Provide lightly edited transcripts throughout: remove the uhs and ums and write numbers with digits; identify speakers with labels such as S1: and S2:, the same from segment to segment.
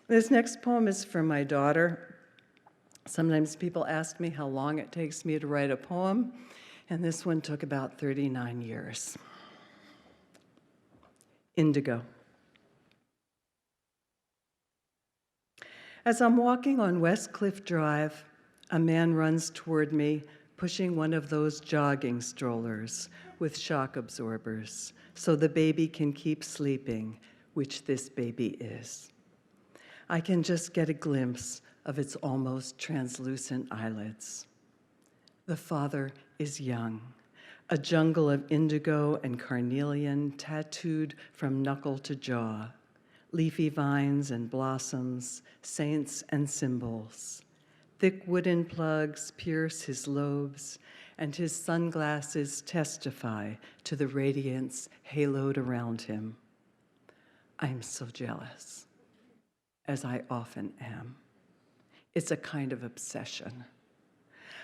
S1: This next poem is for my daughter. Sometimes people ask me how long it takes me to write a poem, and this one took about 39 years. Indigo. As I'm walking on West Cliff Drive, a man runs toward me, pushing one of those jogging strollers with shock absorbers so the baby can keep sleeping, which this baby is. I can just get a glimpse of its almost translucent eyelids. The father is young, a jungle of indigo and carnelian tattooed from knuckle to jaw, leafy vines and blossoms, saints and symbols. Thick wooden plugs pierce his lobes, and his sunglasses testify to the radiance haloed around him. I'm so jealous, as I often am. It's a kind of obsession.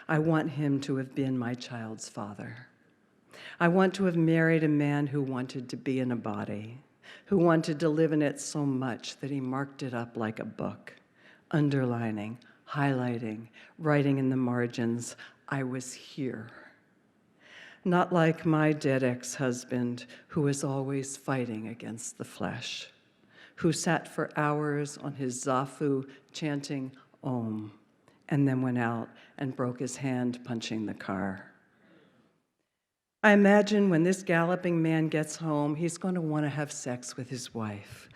S1: I want him to have been my child's father. I want to have married a man who wanted to be in a body, who wanted to live in it so much that he marked it up like a book, underlining, highlighting, writing in the margins, I was here. Not like my dead ex-husband, who was always fighting against the flesh, who sat for hours on his zafu chanting Om, and then went out and broke his hand punching the car. I imagine when this galloping man gets home, he's going to want to have sex with his wife,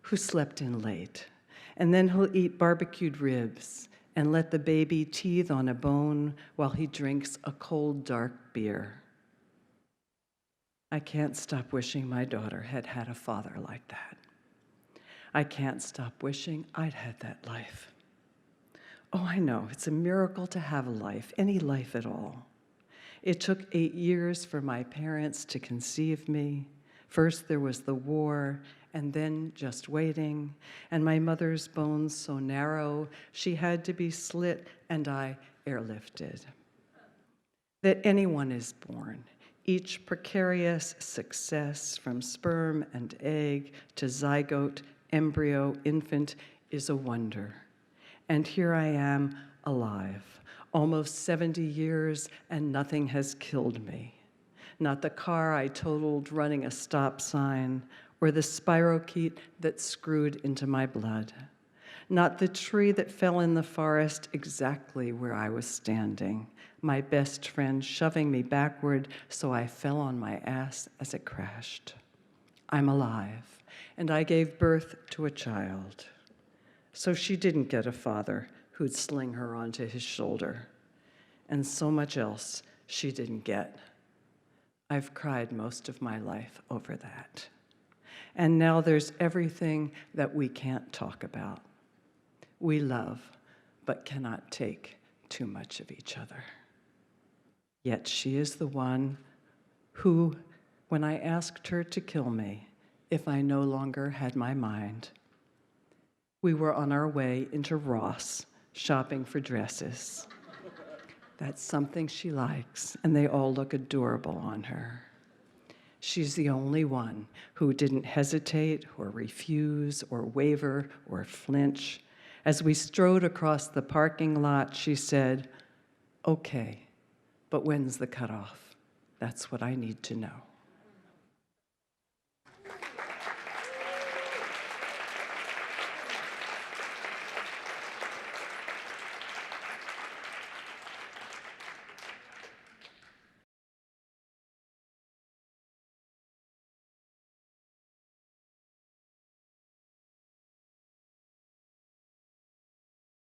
S1: who slept in late, and then he'll eat barbecued ribs and let the baby teethe on a bone while he drinks a cold, dark beer. I can't stop wishing my daughter had had a father like that. I can't stop wishing I'd had that life. Oh, I know, it's a miracle to have a life, any life at all. It took 8 years for my parents to conceive me. First there was the war, and then just waiting, and my mother's bones so narrow, she had to be slit and I airlifted. That anyone is born, each precarious success from sperm and egg to zygote, embryo, infant is a wonder. And here I am, alive, almost 70 years, and nothing has killed me. Not the car I totaled running a stop sign, or the spirochete that screwed into my blood. Not the tree that fell in the forest exactly where I was standing, my best friend shoving me backward so I fell on my ass as it crashed. I'm alive, and I gave birth to a child. So she didn't get a father who'd sling her onto his shoulder, and so much else she didn't get. I've cried most of my life over that. And now there's everything that we can't talk about. We love, but cannot take too much of each other. Yet she is the one who, when I asked her to kill me if I no longer had my mind, we were on our way into Ross shopping for dresses. That's something she likes, and they all look adorable on her. She's the only one who didn't hesitate or refuse or waver or flinch. As we strode across the parking lot, she said, "Okay, but when's the cutoff? That's what I need to know."